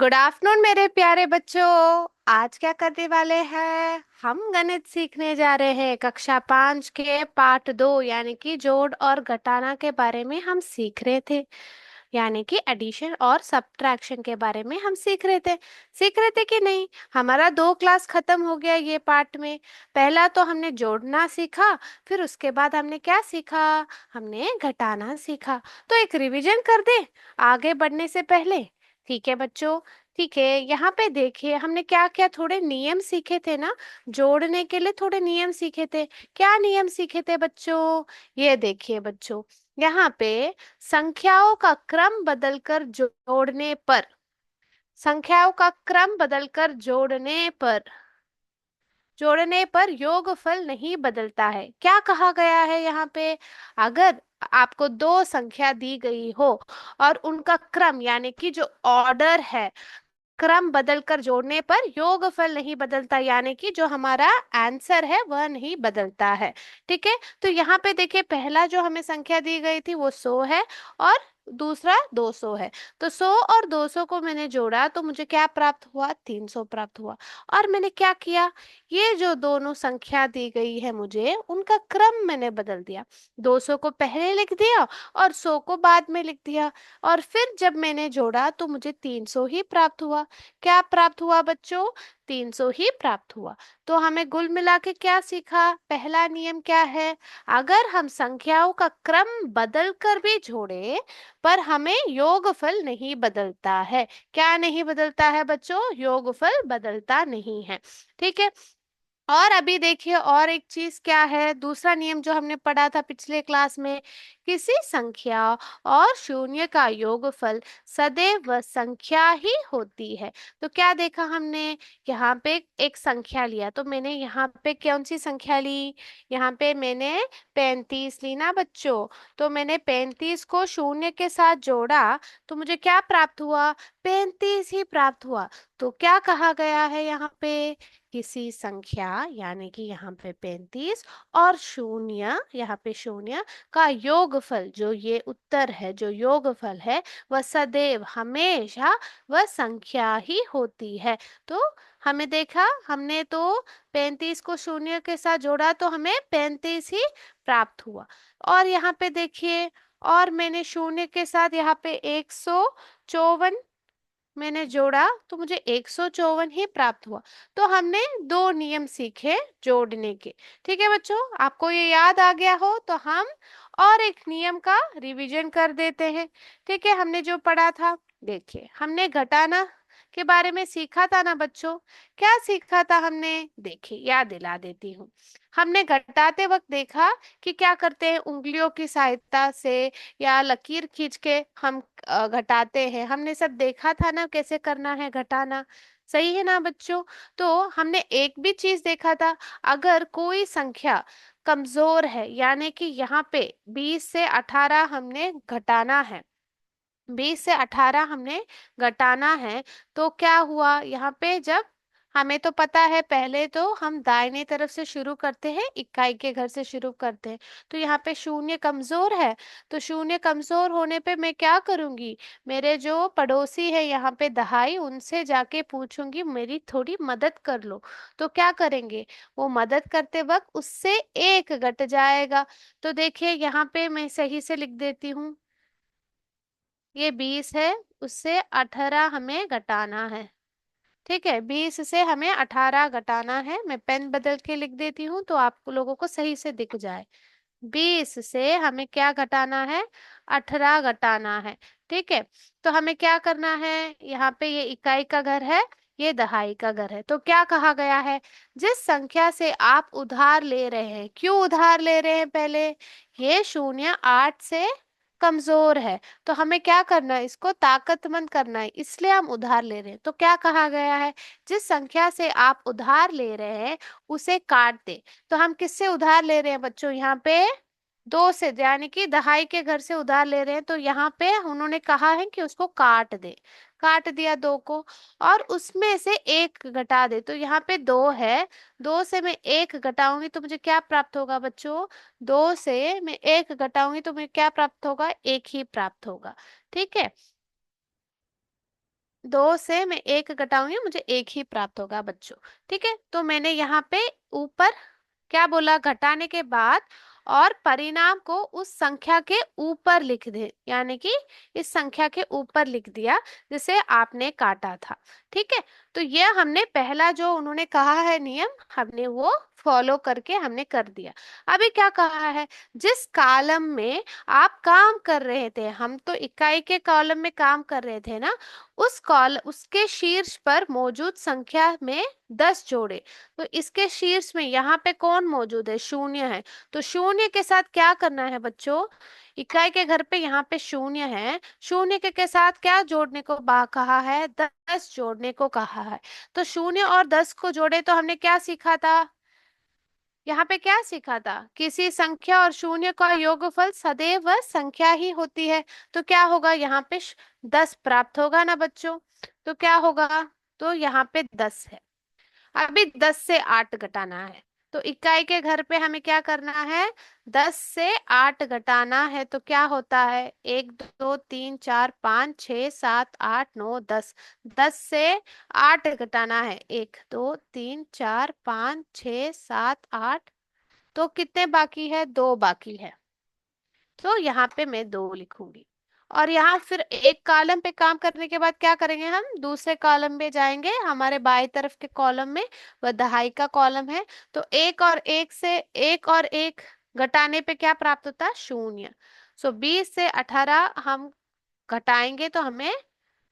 Good afternoon मेरे प्यारे बच्चों। आज क्या करने वाले हैं? हम गणित सीखने जा रहे हैं। कक्षा 5 के पार्ट 2 यानी कि जोड़ और घटाना के बारे में हम सीख रहे थे। यानी कि एडिशन और सब्ट्रैक्शन के बारे में हम सीख रहे थे कि नहीं? हमारा 2 क्लास खत्म हो गया ये पार्ट में। पहला तो हमने जोड़ना सीखा, फिर उसके बाद हमने क्या सीखा? हमने घटाना सीखा। तो एक रिवीजन कर दे आगे बढ़ने से पहले। ठीक है बच्चों। ठीक है, यहाँ पे देखिए हमने क्या क्या थोड़े नियम सीखे थे ना। जोड़ने के लिए थोड़े नियम सीखे थे। क्या नियम सीखे थे बच्चों? ये देखिए बच्चों, यहाँ पे संख्याओं का क्रम बदलकर संख्याओं का क्रम बदलकर जोड़ने पर योगफल नहीं बदलता है। क्या कहा गया है यहाँ पे? अगर आपको दो संख्या दी गई हो और उनका क्रम यानी कि जो ऑर्डर है, क्रम बदलकर जोड़ने पर योगफल नहीं बदलता, यानी कि जो हमारा आंसर है वह नहीं बदलता है। ठीक है, तो यहाँ पे देखिए पहला जो हमें संख्या दी गई थी वो 100 है और दूसरा 200 है। तो 100 और 200 को मैंने जोड़ा तो मुझे क्या प्राप्त हुआ? 300 प्राप्त हुआ। और मैंने क्या किया? ये जो दोनों संख्या दी गई है मुझे, उनका क्रम मैंने बदल दिया। 200 को पहले लिख दिया और 100 को बाद में लिख दिया। और फिर जब मैंने जोड़ा तो मुझे 300 ही प्राप्त हुआ। क्या प्राप्त हुआ बच्चों? 300 ही प्राप्त हुआ। तो हमें कुल मिला के क्या सीखा? पहला नियम क्या है? अगर हम संख्याओं का क्रम बदल कर भी जोड़े पर हमें योगफल नहीं बदलता है। क्या नहीं बदलता है बच्चों? योगफल बदलता नहीं है। ठीक है। और अभी देखिए और एक चीज क्या है, दूसरा नियम जो हमने पढ़ा था पिछले क्लास में। किसी संख्या और शून्य का योगफल सदैव वह संख्या ही होती है। तो क्या देखा हमने? यहाँ पे एक संख्या लिया तो मैंने यहाँ पे कौन सी संख्या ली? यहाँ पे मैंने 35 ली ना बच्चों। तो मैंने 35 को शून्य के साथ जोड़ा तो मुझे क्या प्राप्त हुआ? 35 ही प्राप्त हुआ। तो क्या कहा गया है यहाँ पे? किसी संख्या यानी कि यहाँ पे 35 और शून्य, यहाँ पे शून्य का योगफल, जो ये उत्तर है, जो योगफल है वह सदैव हमेशा वह संख्या ही होती है। तो हमें देखा, हमने तो 35 को शून्य के साथ जोड़ा तो हमें 35 ही प्राप्त हुआ। और यहाँ पे देखिए, और मैंने शून्य के साथ यहाँ पे 154 मैंने जोड़ा तो मुझे 154 ही प्राप्त हुआ। तो हमने दो नियम सीखे जोड़ने के। ठीक है बच्चों, आपको ये याद आ गया हो तो हम और एक नियम का रिवीजन कर देते हैं। ठीक है, हमने जो पढ़ा था, देखिए हमने घटाना के बारे में सीखा था ना बच्चों। क्या सीखा था हमने? देखिए याद दिला देती हूँ। हमने घटाते वक्त देखा कि क्या करते हैं, उंगलियों की सहायता से या लकीर खींच के हम घटाते हैं। हमने सब देखा था ना कैसे करना है घटाना। सही है ना बच्चों? तो हमने एक भी चीज देखा था, अगर कोई संख्या कमजोर है यानी कि यहाँ पे 20 से 18 हमने घटाना है, 20 से 18 हमने घटाना है। तो क्या हुआ यहाँ पे? जब हमें तो पता है पहले तो हम दाहिने तरफ से शुरू करते हैं, इकाई के घर से शुरू करते हैं। तो यहाँ पे शून्य कमजोर है, तो शून्य कमजोर होने पे मैं क्या करूंगी? मेरे जो पड़ोसी है यहाँ पे दहाई, उनसे जाके पूछूंगी मेरी थोड़ी मदद कर लो। तो क्या करेंगे? वो मदद करते वक्त उससे एक घट जाएगा। तो देखिए यहाँ पे मैं सही से लिख देती हूँ, ये 20 है, उससे 18 हमें घटाना है। ठीक है, 20 से हमें 18 घटाना है। मैं पेन बदल के लिख देती हूँ तो आप लोगों को सही से दिख जाए। 20 से हमें क्या घटाना है? 18 घटाना है। ठीक है, तो हमें क्या करना है? यहाँ पे ये इकाई का घर है, ये दहाई का घर है। तो क्या कहा गया है? जिस संख्या से आप उधार ले रहे हैं, क्यों उधार ले रहे हैं? पहले ये शून्य 8 से कमजोर है, तो हमें क्या करना है? इसको ताकतमंद करना है, इसलिए हम उधार ले रहे हैं। तो क्या कहा गया है? जिस संख्या से आप उधार ले रहे हैं उसे काट दे। तो हम किससे उधार ले रहे हैं बच्चों? यहाँ पे 2 से, यानी कि दहाई के घर से उधार ले रहे हैं। तो यहाँ पे उन्होंने कहा है कि उसको काट दे। काट दिया 2 को और उसमें से एक घटा दे। तो यहाँ पे 2 है, 2 से मैं एक घटाऊंगी तो मुझे क्या प्राप्त होगा बच्चों? 2 से मैं एक घटाऊंगी तो मुझे क्या प्राप्त होगा? एक ही प्राप्त होगा। ठीक है, दो से मैं एक घटाऊंगी, मुझे एक ही प्राप्त होगा बच्चों। ठीक है, तो मैंने यहाँ पे ऊपर क्या बोला, घटाने के बाद और परिणाम को उस संख्या के ऊपर लिख दे, यानी कि इस संख्या के ऊपर लिख दिया जिसे आपने काटा था। ठीक है, तो ये हमने पहला जो उन्होंने कहा है नियम, हमने वो फॉलो करके हमने कर दिया। अभी क्या कहा है, जिस कॉलम में आप काम कर रहे थे, हम तो इकाई के कॉलम में काम कर रहे थे ना, उस कॉल उसके शीर्ष पर मौजूद संख्या में 10 जोड़े। तो इसके शीर्ष में यहाँ पे कौन मौजूद है, शून्य है। तो शून्य के साथ क्या करना है बच्चों, इकाई के घर पे यहाँ पे शून्य है, शून्य के साथ क्या जोड़ने को कहा है, 10 जोड़ने को कहा है। तो शून्य और 10 को जोड़े तो हमने क्या सीखा था, यहाँ पे क्या सीखा था, किसी संख्या और शून्य का योगफल सदैव वह संख्या ही होती है। तो क्या होगा, यहाँ पे 10 प्राप्त होगा ना बच्चों। तो क्या होगा, तो यहाँ पे 10 है। अभी 10 से 8 घटाना है, तो इकाई के घर पे हमें क्या करना है, 10 से 8 घटाना है। तो क्या होता है, 1 2 3 4 5 6 7 8 9 10। 10 से 8 घटाना है, 1 2 3 4 5 6 7 8। तो कितने बाकी है, दो बाकी है। तो यहाँ पे मैं दो लिखूंगी। और यहाँ फिर एक कॉलम पे काम करने के बाद क्या करेंगे, हम दूसरे कॉलम में जाएंगे, हमारे बाएं तरफ के कॉलम में वह दहाई का कॉलम है। तो एक और एक से एक और एक घटाने पे क्या प्राप्त होता है, शून्य। 20 से 18 हम घटाएंगे तो हमें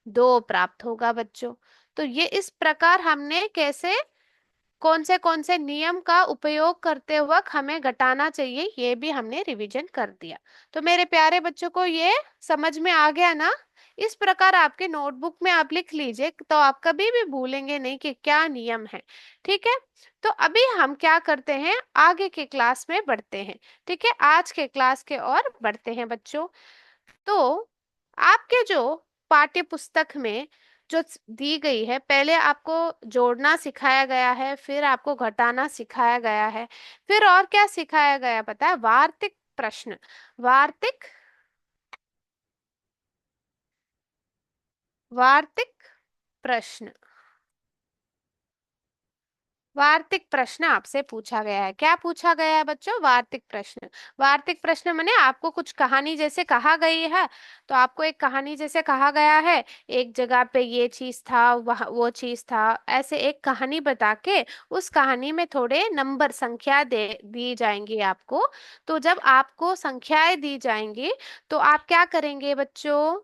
दो प्राप्त होगा बच्चों। तो ये इस प्रकार हमने कैसे, कौन से नियम का उपयोग करते वक्त हमें घटाना चाहिए, ये भी हमने रिवीजन कर दिया। तो मेरे प्यारे बच्चों को ये समझ में आ गया ना। इस प्रकार आपके नोटबुक में आप लिख लीजिए, तो आप कभी भी भूलेंगे नहीं कि क्या नियम है। ठीक है, तो अभी हम क्या करते हैं, आगे के क्लास में बढ़ते हैं। ठीक है, आज के क्लास के और बढ़ते हैं बच्चों। तो आपके जो पाठ्य पुस्तक में जो दी गई है, पहले आपको जोड़ना सिखाया गया है, फिर आपको घटाना सिखाया गया है, फिर और क्या सिखाया गया पता है, वार्तिक प्रश्न। वार्तिक वार्तिक प्रश्न, वार्तिक प्रश्न आपसे पूछा गया है। क्या पूछा गया है बच्चों, वार्तिक प्रश्न। वार्तिक प्रश्न माने आपको कुछ कहानी जैसे कहा गई है, तो आपको एक कहानी जैसे कहा गया है, एक जगह पे ये चीज था, वह वो चीज था, ऐसे एक कहानी बता के उस कहानी में थोड़े नंबर संख्या दे दी जाएंगी आपको। तो जब आपको संख्याएं दी जाएंगी, तो आप क्या करेंगे बच्चों,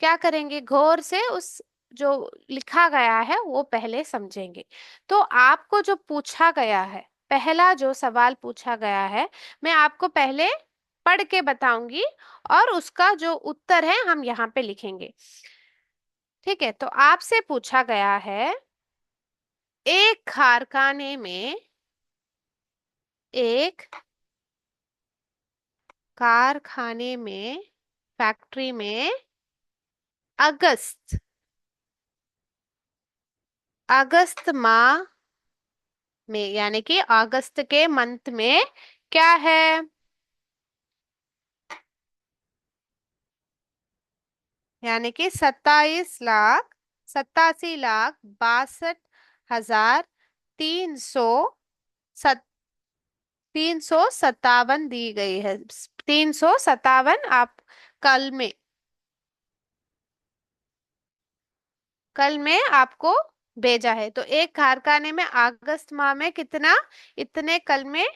क्या करेंगे, गौर से उस जो लिखा गया है वो पहले समझेंगे। तो आपको जो पूछा गया है, पहला जो सवाल पूछा गया है, मैं आपको पहले पढ़ के बताऊंगी और उसका जो उत्तर है हम यहाँ पे लिखेंगे। ठीक है, तो आपसे पूछा गया है, एक कारखाने में, एक कारखाने में, फैक्ट्री में, अगस्त अगस्त माह में, यानी कि अगस्त के मंथ में क्या है, यानी कि 27,87,62,300 357 दी गई है। 357 आप कल में, कल में आपको भेजा है। तो एक कारखाने में अगस्त माह में कितना, इतने कल में,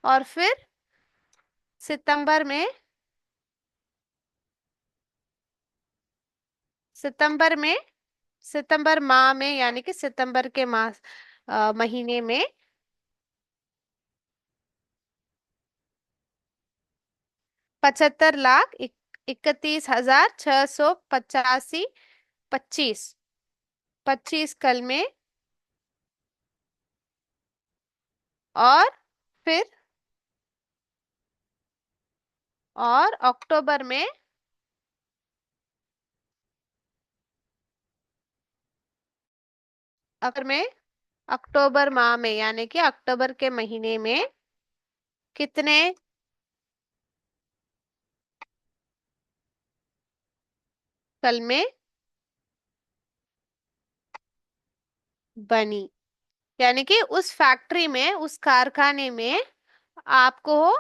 और फिर सितंबर में, सितंबर में, सितंबर माह में, यानी कि सितंबर के मास महीने में 75,31,685, 25, 25 कल में, और फिर और अक्टूबर में, अक्टूबर में, अक्टूबर माह में, यानी कि अक्टूबर के महीने में कितने कल में बनी। यानी कि उस फैक्ट्री में, उस कारखाने में आपको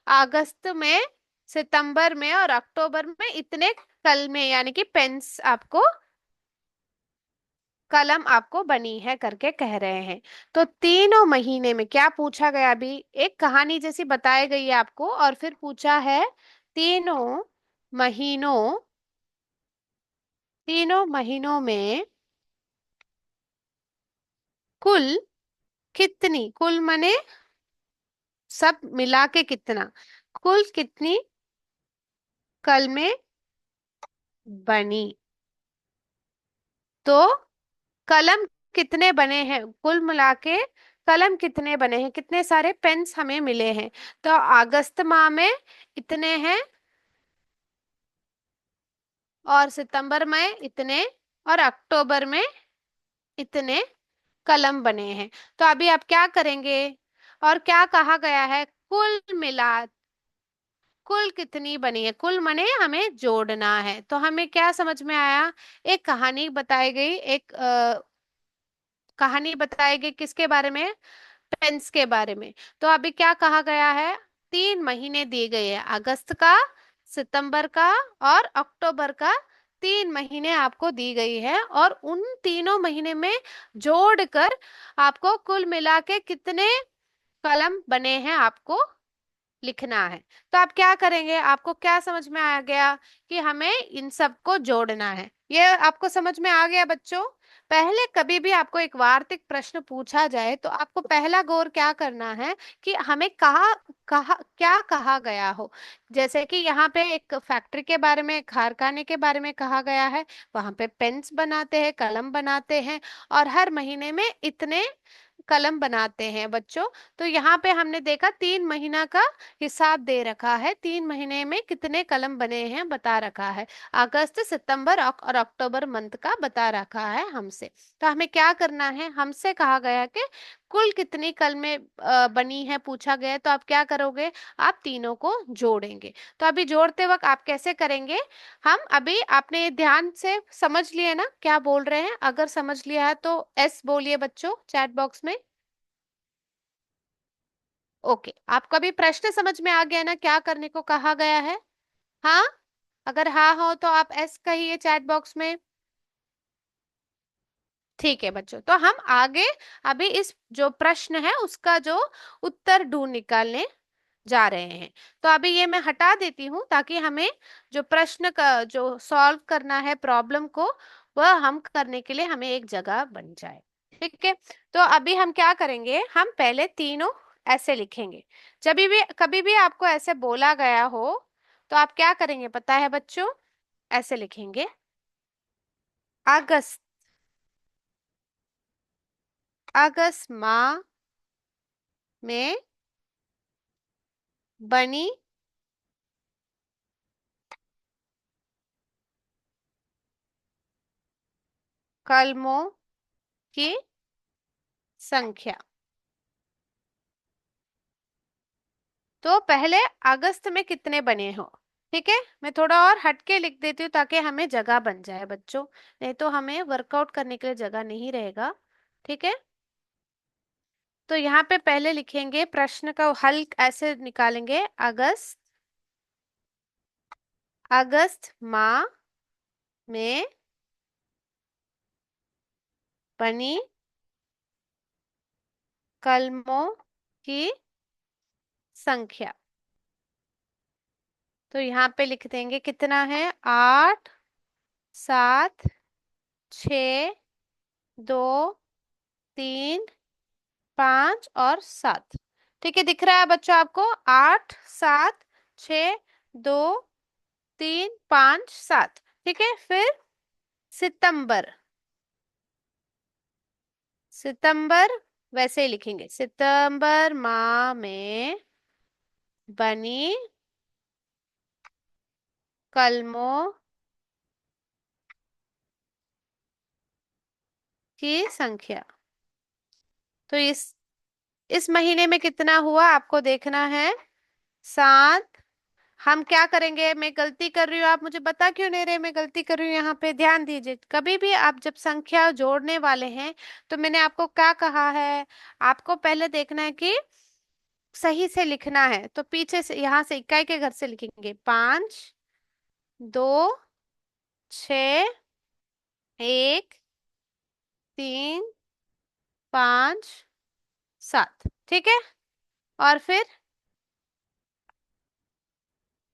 अगस्त में, सितंबर में और अक्टूबर में इतने कल में, यानी कि पेन्स आपको, कलम आपको बनी है करके कह रहे हैं। तो तीनों महीने में क्या पूछा गया, अभी एक कहानी जैसी बताई गई है आपको, और फिर पूछा है तीनों महीनों, तीनों महीनों में कुल कितनी, कुल मने सब मिला के कितना, कुल कितनी कल में बनी। तो कलम कितने बने हैं कुल मिला के, कलम कितने बने हैं, कितने सारे पेन्स हमें मिले हैं। तो अगस्त माह में इतने हैं, और सितंबर में इतने, और अक्टूबर में इतने कलम बने हैं। तो अभी आप क्या करेंगे, और क्या कहा गया है, कुल मिला, कुल कितनी बनी है, कुल मने हमें जोड़ना है। तो हमें क्या समझ में आया, एक कहानी बताई गई, एक कहानी बताई गई किसके बारे में, पेंस के बारे में। तो अभी क्या कहा गया है, 3 महीने दिए गए हैं, अगस्त का, सितंबर का और अक्टूबर का, 3 महीने आपको दी गई है, और उन तीनों महीने में जोड़कर आपको कुल मिला के कितने कलम बने हैं आपको लिखना है। तो आप क्या करेंगे, आपको क्या समझ में आ गया कि हमें इन सबको जोड़ना है, ये आपको समझ में आ गया बच्चों। पहले कभी भी आपको एक वार्तिक प्रश्न पूछा जाए तो आपको पहला गौर क्या करना है कि हमें कहा, कहा क्या कहा गया हो। जैसे कि यहाँ पे एक फैक्ट्री के बारे में, कारखाने के बारे में कहा गया है, वहां पे पेन्स बनाते हैं, कलम बनाते हैं, और हर महीने में इतने कलम बनाते हैं बच्चों। तो यहाँ पे हमने देखा 3 महीना का हिसाब दे रखा है, 3 महीने में कितने कलम बने हैं बता रखा है, अगस्त, सितंबर और अक्टूबर मंथ का बता रखा है हमसे। तो हमें क्या करना है, हमसे कहा गया कि कुल कितनी कल में बनी है पूछा गया है, तो आप क्या करोगे, आप तीनों को जोड़ेंगे। तो अभी जोड़ते वक्त आप कैसे करेंगे, हम अभी आपने ये ध्यान से समझ लिए ना क्या बोल रहे हैं, अगर समझ लिया है तो एस बोलिए बच्चों चैट बॉक्स में। ओके, आपका भी प्रश्न समझ में आ गया ना क्या करने को कहा गया है। हाँ, अगर हाँ हो तो आप एस कहिए चैट बॉक्स में। ठीक है बच्चों, तो हम आगे अभी इस जो प्रश्न है उसका जो उत्तर ढूंढ निकालने जा रहे हैं। तो अभी ये मैं हटा देती हूँ ताकि हमें जो प्रश्न का जो सॉल्व करना है प्रॉब्लम को, वह हम करने के लिए हमें एक जगह बन जाए। ठीक है, तो अभी हम क्या करेंगे, हम पहले तीनों ऐसे लिखेंगे। जब भी कभी भी आपको ऐसे बोला गया हो तो आप क्या करेंगे पता है बच्चों, ऐसे लिखेंगे, अगस्त, अगस्त माह में बनी कलमों की संख्या। तो पहले अगस्त में कितने बने हो, ठीक है, मैं थोड़ा और हटके लिख देती हूँ ताकि हमें जगह बन जाए बच्चों, नहीं तो हमें वर्कआउट करने के लिए जगह नहीं रहेगा। ठीक है, तो यहाँ पे पहले लिखेंगे, प्रश्न का हल ऐसे निकालेंगे, अगस्त, अगस्त माह में बनी कलमों की संख्या। तो यहाँ पे लिख देंगे कितना है, 8, 7, 6, 2, 3, 5 और 7। ठीक है, दिख रहा है बच्चों आपको, 8, 7, 6, 2, 3, 5, 7। ठीक है, फिर सितंबर, सितंबर वैसे ही लिखेंगे, सितंबर माह में बनी कलमों की संख्या। तो इस महीने में कितना हुआ आपको देखना है, 7, हम क्या करेंगे, मैं गलती कर रही हूँ, आप मुझे बता क्यों नहीं रहे मैं गलती कर रही हूँ? यहाँ पे ध्यान दीजिए, कभी भी आप जब संख्या जोड़ने वाले हैं तो मैंने आपको क्या कहा है, आपको पहले देखना है कि सही से लिखना है। तो पीछे से, यहाँ से इकाई के घर से लिखेंगे, 5, 2, 6, 1, 3, 5, 7, ठीक है। और फिर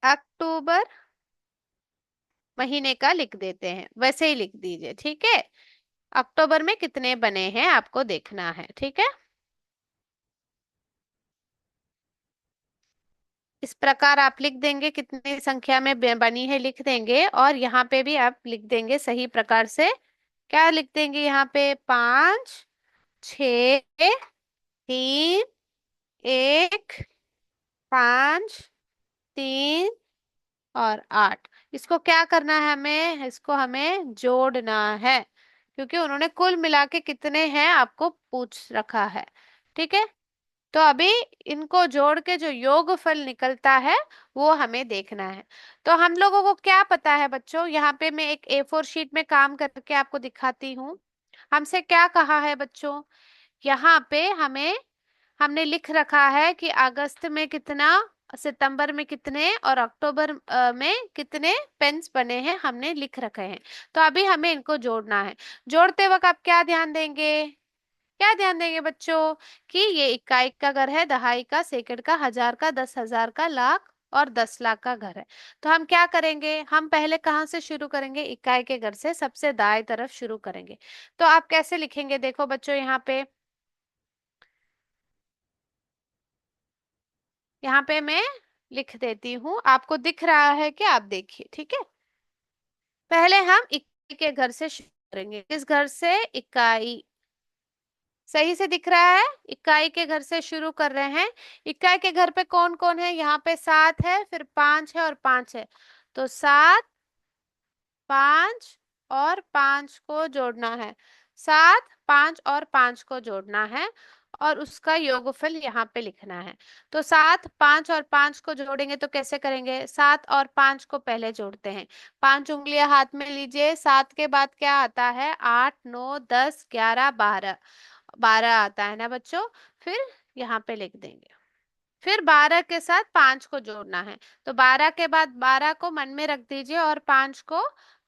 अक्टूबर महीने का लिख देते हैं, वैसे ही लिख दीजिए, ठीक है। अक्टूबर में कितने बने हैं आपको देखना है, ठीक है। इस प्रकार आप लिख देंगे, कितनी संख्या में बनी है लिख देंगे, और यहाँ पे भी आप लिख देंगे सही प्रकार से। क्या लिख देंगे यहाँ पे, 5, 6, 3, 1, 5, 3 और 8। इसको क्या करना है हमें, इसको हमें जोड़ना है, क्योंकि उन्होंने कुल मिला के कितने हैं आपको पूछ रखा है, ठीक है। तो अभी इनको जोड़ के जो योगफल निकलता है वो हमें देखना है। तो हम लोगों को क्या पता है बच्चों, यहाँ पे मैं एक A4 शीट में काम करके आपको दिखाती हूँ। हमसे क्या कहा है बच्चों, यहाँ पे हमने लिख रखा है कि अगस्त में कितना, सितंबर में कितने, और अक्टूबर में कितने पेन्स बने हैं हमने लिख रखे हैं। तो अभी हमें इनको जोड़ना है। जोड़ते वक्त आप क्या ध्यान देंगे, क्या ध्यान देंगे बच्चों, कि ये इकाई का घर है, दहाई का, सेकंड का, हजार का, 10,000 का, लाख और 10 लाख का घर है। तो हम क्या करेंगे, हम पहले कहाँ से शुरू करेंगे, इकाई के घर से सबसे दाएं तरफ शुरू करेंगे। तो आप कैसे लिखेंगे, देखो बच्चों, यहाँ पे मैं लिख देती हूँ, आपको दिख रहा है कि आप देखिए, ठीक है। पहले हम इकाई के घर से शुरू करेंगे, किस घर से, इकाई, सही से दिख रहा है, इकाई के घर से शुरू कर रहे हैं। इकाई के घर पे कौन कौन है, यहाँ पे 7 है, फिर 5 है और 5 है। तो 7, 5 और 5 को जोड़ना है, 7, 5 और 5 को जोड़ना है, और उसका योगफल यहाँ पे लिखना है। तो 7, 5 और 5 को जोड़ेंगे तो कैसे करेंगे, 7 और 5 को पहले जोड़ते हैं। 5 उंगलियां हाथ में लीजिए, 7 के बाद क्या आता है, 8, 9, 10, 11, 12, 12 आता है ना बच्चों। फिर यहाँ पे लिख देंगे, फिर 12 के साथ 5 को जोड़ना है। तो 12 के बाद 12 को मन में रख दीजिए और 5 को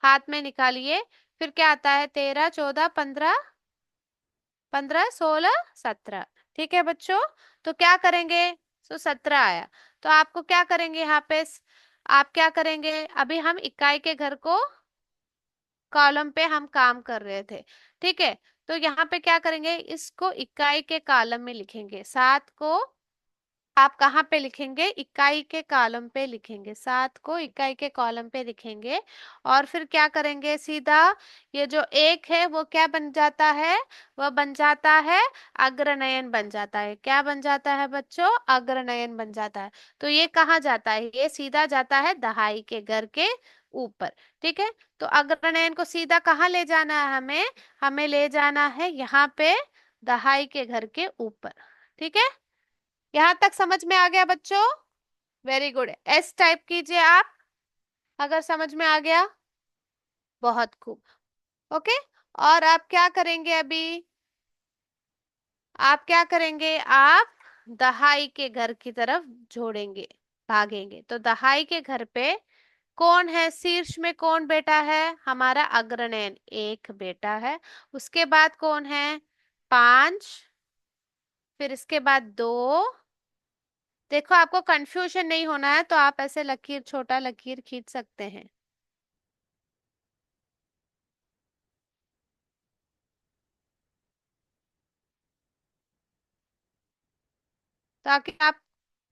हाथ में निकालिए। फिर क्या आता है, 13, 14, 15, 15, 16, 17, ठीक है बच्चों। तो क्या करेंगे, तो 17 आया। तो आपको क्या करेंगे यहाँ पे, आप क्या करेंगे, अभी हम इकाई के घर को कॉलम पे हम काम कर रहे थे, ठीक है। तो यहाँ पे क्या करेंगे, इसको इकाई के कॉलम में लिखेंगे, 7 को आप कहाँ पे लिखेंगे, इकाई के कॉलम पे लिखेंगे, 7 को इकाई के कॉलम पे लिखेंगे। और फिर क्या करेंगे, सीधा ये जो एक है वो क्या बन जाता है, वह बन जाता है अग्रनयन बन जाता है। क्या बन जाता है बच्चों, अग्रनयन बन जाता है। तो ये कहाँ जाता है, ये सीधा जाता है दहाई के घर के ऊपर, ठीक है। तो अग्रनयन को सीधा कहाँ ले जाना है हमें, हमें ले जाना है यहाँ पे दहाई के घर के ऊपर, ठीक है। यहाँ तक समझ में आ गया बच्चों, वेरी गुड, एस टाइप कीजिए आप अगर समझ में आ गया, बहुत खूब, ओके। और आप क्या करेंगे अभी, आप क्या करेंगे, आप दहाई के घर की तरफ जोड़ेंगे, भागेंगे। तो दहाई के घर पे कौन है, शीर्ष में कौन बेटा है, हमारा अग्रनयन एक बेटा है। उसके बाद कौन है, 5, फिर इसके बाद 2। देखो आपको कंफ्यूजन नहीं होना है तो आप ऐसे लकीर, छोटा लकीर खींच सकते हैं, ताकि आप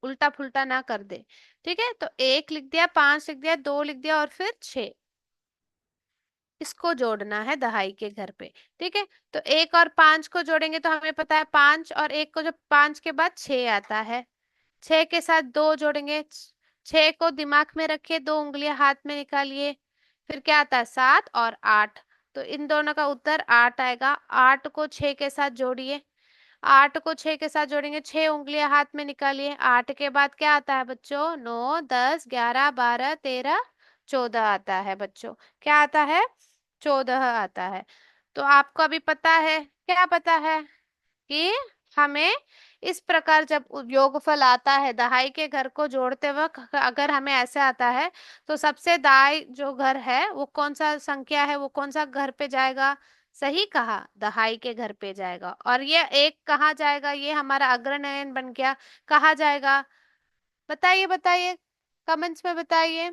उल्टा फुल्टा ना कर दे, ठीक है। तो 1 लिख दिया, 5 लिख दिया, 2 लिख दिया और फिर 6, इसको जोड़ना है दहाई के घर पे, ठीक है। तो 1 और 5 को जोड़ेंगे तो हमें पता है 5 और 1 को, जो 5 के बाद 6 आता है, 6 के साथ 2 जोड़ेंगे, 6 को दिमाग में रखिए, 2 उंगलियां हाथ में निकालिए। फिर क्या आता है, 7 और 8, तो इन दोनों का उत्तर 8 आएगा। 8 को 6 के साथ जोड़िए, 8 को 6 के साथ जोड़ेंगे, 6 उंगलियां हाथ में निकालिए। 8 के बाद क्या आता है बच्चों? 9, 10, 11, 12, 13, 14 आता है बच्चों। क्या आता है? 14 आता है। तो आपको अभी पता है, क्या पता है कि हमें इस प्रकार जब योगफल आता है, दहाई के घर को जोड़ते वक्त अगर हमें ऐसे आता है, तो सबसे दाई जो घर है वो कौन सा संख्या है, वो कौन सा घर पे जाएगा? सही कहा, दहाई के घर पे जाएगा। और ये एक कहाँ जाएगा? ये हमारा अग्रनयन बन गया। कहाँ जाएगा? बताइए बताइए, कमेंट्स में बताइए।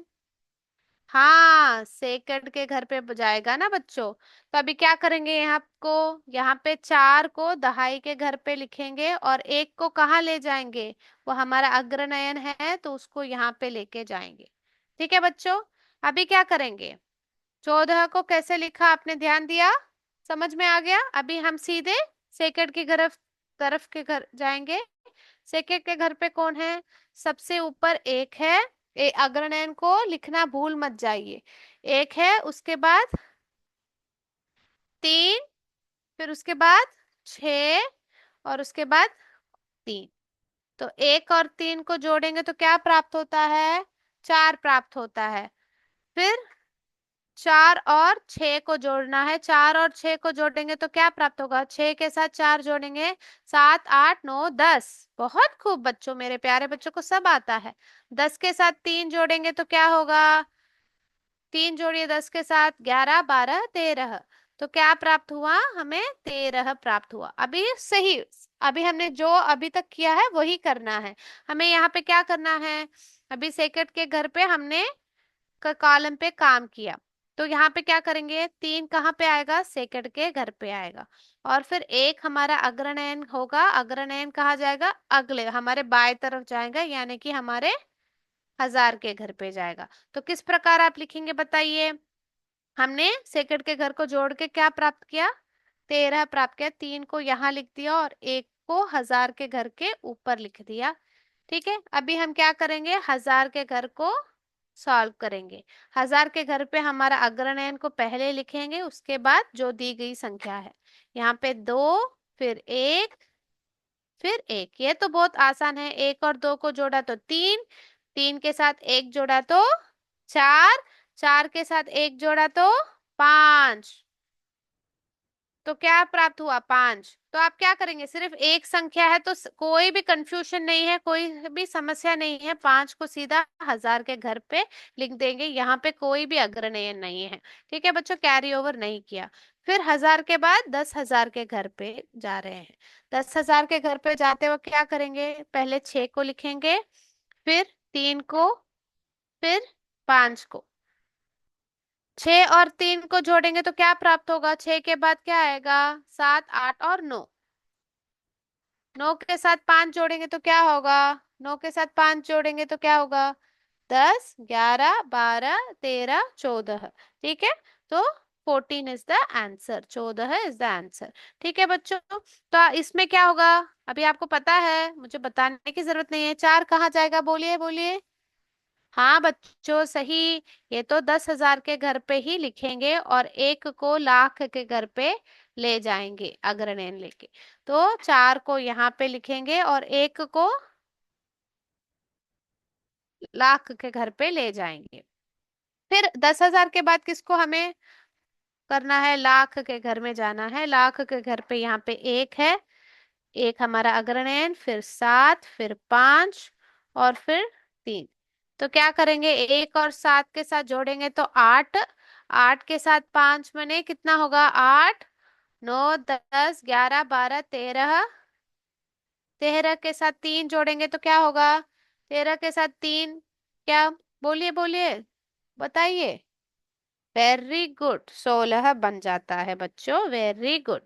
हाँ, सेकंड के घर पे जाएगा ना बच्चों। तो अभी क्या करेंगे? यहाँ पे 4 को दहाई के घर पे लिखेंगे और एक को कहाँ ले जाएंगे? वो हमारा अग्रनयन है तो उसको यहाँ पे लेके जाएंगे। ठीक है बच्चों। अभी क्या करेंगे? 14 को कैसे लिखा आपने ध्यान दिया? समझ में आ गया? अभी हम सीधे सेकंड की तरफ तरफ के घर जाएंगे। सेकंड के घर पे कौन है? सबसे ऊपर एक है। अग्रनयन को लिखना भूल मत जाइए। एक है, उसके बाद 3, फिर उसके बाद 6, और उसके बाद 3। तो 1 और 3 को जोड़ेंगे तो क्या प्राप्त होता है? 4 प्राप्त होता है। फिर 4 और 6 को जोड़ना है। 4 और 6 को जोड़ेंगे तो क्या प्राप्त होगा? 6 के साथ 4 जोड़ेंगे, 7, 8, 9, 10। बहुत खूब बच्चों, मेरे प्यारे बच्चों को सब आता है। 10 के साथ 3 जोड़ेंगे तो क्या होगा? 3 जोड़िए 10 के साथ, 11, 12, 13। तो क्या प्राप्त हुआ? हमें 13 प्राप्त हुआ। अभी सही, अभी हमने जो अभी तक किया है वही करना है। हमें यहाँ पे क्या करना है? अभी सेकंड के घर पे हमने कॉलम पे काम किया, तो यहाँ पे क्या करेंगे? 3 कहाँ पे आएगा? सेकंड के घर पे आएगा। और फिर एक हमारा अग्रनयन होगा। अग्रनयन कहाँ जाएगा? अगले हमारे बाएं तरफ जाएगा, यानी कि हमारे 1000 के घर पे जाएगा। तो किस प्रकार आप लिखेंगे बताइए? हमने सेकंड के घर को जोड़ के क्या प्राप्त किया? 13 प्राप्त किया। 3 को यहाँ लिख दिया और एक को 1000 के घर के ऊपर लिख दिया। ठीक है, अभी हम क्या करेंगे? 1000 के घर को सॉल्व करेंगे। 1000 के घर पे हमारा अग्रनयन को पहले लिखेंगे, उसके बाद जो दी गई संख्या है। यहाँ पे 2, फिर 1, फिर 1। ये तो बहुत आसान है। 1 और 2 को जोड़ा तो 3, 3 के साथ 1 जोड़ा तो 4, 4 के साथ 1 जोड़ा तो 5। तो क्या प्राप्त हुआ? 5। तो आप क्या करेंगे? सिर्फ एक संख्या है तो कोई भी कंफ्यूजन नहीं है, कोई भी समस्या नहीं है। 5 को सीधा 1000 के घर पे लिख देंगे, यहाँ पे कोई भी अग्रनयन नहीं है। ठीक है बच्चों, कैरी ओवर नहीं किया। फिर 1000 के बाद 10,000 के घर पे जा रहे हैं। 10,000 के घर पे जाते वक्त क्या करेंगे? पहले 6 को लिखेंगे, फिर 3 को, फिर 5 को। 6 और 3 को जोड़ेंगे तो क्या प्राप्त होगा? 6 के बाद क्या आएगा? 7, 8 और 9। 9 के साथ 5 जोड़ेंगे तो क्या होगा? 9 के साथ 5 जोड़ेंगे तो क्या होगा? 10, 11, 12, 13, 14। ठीक है, तो 14 is the answer. 14 is the answer. ठीक है बच्चों, तो इसमें क्या होगा? अभी आपको पता है, मुझे बताने की जरूरत नहीं है। 4 कहाँ जाएगा? बोलिए बोलिए। हाँ बच्चों, सही। ये तो 10,000 के घर पे ही लिखेंगे और एक को लाख के घर पे ले जाएंगे अग्रनयन लेके। तो 4 को यहाँ पे लिखेंगे और एक को लाख के घर पे ले जाएंगे। फिर 10,000 के बाद किसको हमें करना है? लाख के घर में जाना है। लाख के घर पे यहाँ पे एक है, एक हमारा अग्रनयन, फिर 7, फिर 5 और फिर 3। तो क्या करेंगे? 1 और 7 के साथ जोड़ेंगे तो 8। 8 के साथ 5 बने कितना होगा? 8, 9, 10, 11, 12, 13। 13 के साथ 3 जोड़ेंगे तो क्या होगा? 13 के साथ 3 क्या? बोलिए बोलिए, बताइए। वेरी गुड, 16 बन जाता है बच्चों। Very good.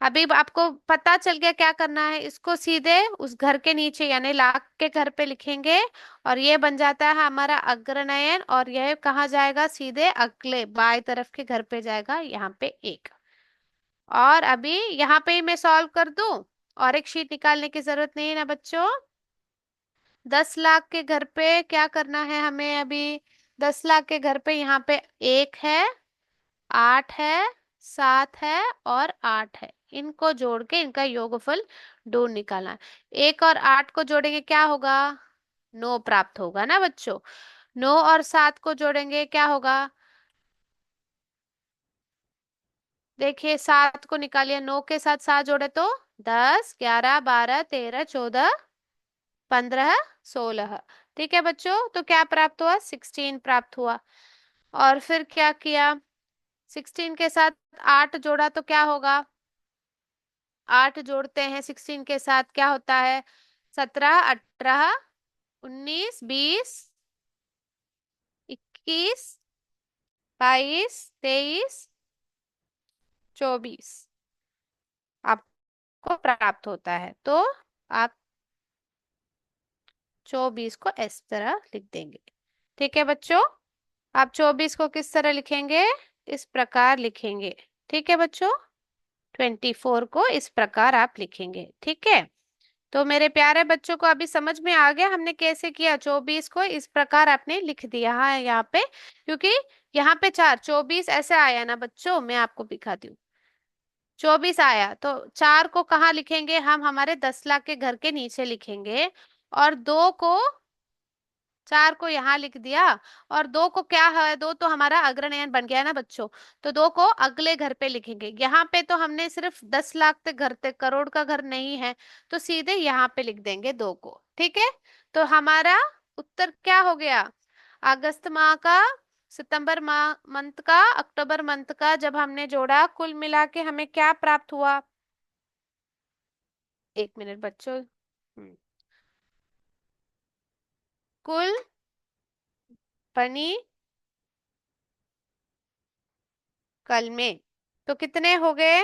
अभी आपको पता चल गया क्या करना है? इसको सीधे उस घर के नीचे यानी लाख के घर पे लिखेंगे और ये बन जाता है हमारा अग्रनयन। और यह कहाँ जाएगा? सीधे अगले बाएं तरफ के घर पे जाएगा, यहाँ पे एक। और अभी यहाँ पे ही मैं सॉल्व कर दूं, और एक शीट निकालने की जरूरत नहीं है ना बच्चों। 10 लाख के घर पे क्या करना है हमें? अभी 10 लाख के घर पे यहाँ पे 1 है, 8 है, 7 है और 8 है, इनको जोड़ के इनका योगफल ढूंढ निकालना है। 1 और 8 को जोड़ेंगे क्या होगा? 9 प्राप्त होगा ना बच्चों। 9 और 7 को जोड़ेंगे क्या होगा? देखिए 7 को निकालिए, 9 के साथ 7 जोड़े तो 10, 11, 12, 13, 14, 15, 16। ठीक है बच्चों, तो क्या प्राप्त हुआ? 16 प्राप्त हुआ। और फिर क्या किया? 16 के साथ 8 जोड़ा तो क्या होगा? 8 जोड़ते हैं 16 के साथ, क्या होता है? 17, 18, 19, 20, 21, 22, 23, 24 आपको प्राप्त होता है। तो आप 24 को इस तरह लिख देंगे। ठीक है बच्चों, आप 24 को किस तरह लिखेंगे? इस प्रकार लिखेंगे। ठीक है बच्चों, 24 को इस प्रकार आप लिखेंगे। ठीक है, तो मेरे प्यारे बच्चों को अभी समझ में आ गया हमने कैसे किया? 24 को इस प्रकार आपने लिख दिया है यहाँ पे, क्योंकि यहाँ पे 4, 24 ऐसे आया ना बच्चों, मैं आपको दिखाती हूँ। 24 आया तो 4 को कहाँ लिखेंगे हम? हमारे 10 लाख के घर के नीचे लिखेंगे। और 2 को, 4 को यहाँ लिख दिया। और 2 को क्या है? 2 तो हमारा अग्रनयन बन गया ना बच्चों, तो 2 को अगले घर पे लिखेंगे। यहाँ पे तो हमने सिर्फ 10 लाख तक घर तक, करोड़ का घर नहीं है, तो सीधे यहाँ पे लिख देंगे 2 को। ठीक है, तो हमारा उत्तर क्या हो गया? अगस्त माह का, सितंबर माह मंथ का, अक्टूबर मंथ का जब हमने जोड़ा, कुल मिला के हमें क्या प्राप्त हुआ? 1 मिनट बच्चों। कुल बनी कल में, तो कितने हो गए?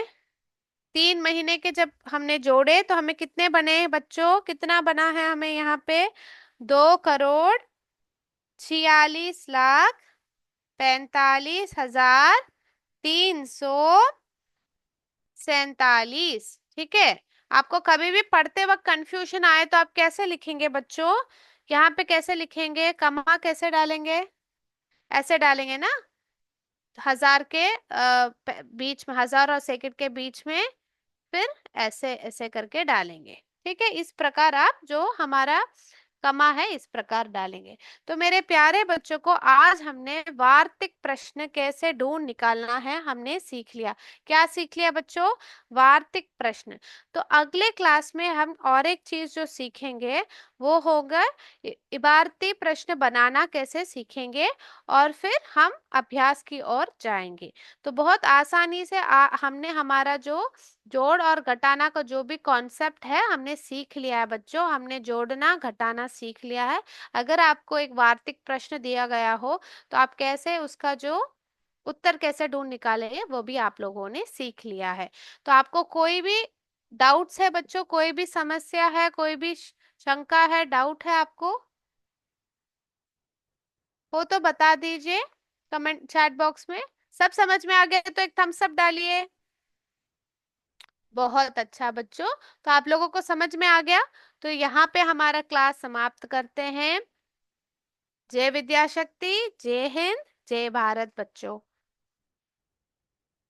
3 महीने के जब हमने जोड़े तो हमें कितने बने बच्चों? कितना बना है हमें यहाँ पे? 2,46,45,347। ठीक है, आपको कभी भी पढ़ते वक्त कंफ्यूजन आए तो आप कैसे लिखेंगे बच्चों? यहाँ पे कैसे लिखेंगे? कमा कैसे डालेंगे? ऐसे डालेंगे ना, हजार के बीच में, हजार और सेकंड के बीच में, फिर ऐसे ऐसे करके डालेंगे। ठीक है, इस प्रकार आप जो हमारा कमा है इस प्रकार डालेंगे। तो मेरे प्यारे बच्चों को आज हमने वार्तिक प्रश्न कैसे ढूंढ निकालना है हमने सीख लिया। क्या सीख लिया बच्चों? वार्तिक प्रश्न। तो अगले क्लास में हम और एक चीज जो सीखेंगे वो होगा इबारती प्रश्न बनाना कैसे सीखेंगे, और फिर हम अभ्यास की ओर जाएंगे। तो बहुत आसानी से हमने हमारा जो जोड़ और घटाना का जो भी कॉन्सेप्ट है हमने सीख लिया है बच्चों, हमने जोड़ना घटाना सीख लिया है। अगर आपको एक वार्तिक प्रश्न दिया गया हो तो आप कैसे उसका जो उत्तर कैसे ढूंढ निकालेंगे वो भी आप लोगों ने सीख लिया है। तो आपको कोई भी डाउट्स है बच्चों? कोई भी समस्या है, कोई भी शंका है, डाउट है आपको हो तो बता दीजिए कमेंट चैट बॉक्स में। सब समझ में आ गया तो एक थम्स अप डालिए। बहुत अच्छा बच्चों, तो आप लोगों को समझ में आ गया। तो यहाँ पे हमारा क्लास समाप्त करते हैं। जय विद्याशक्ति, जय हिंद, जय भारत बच्चों।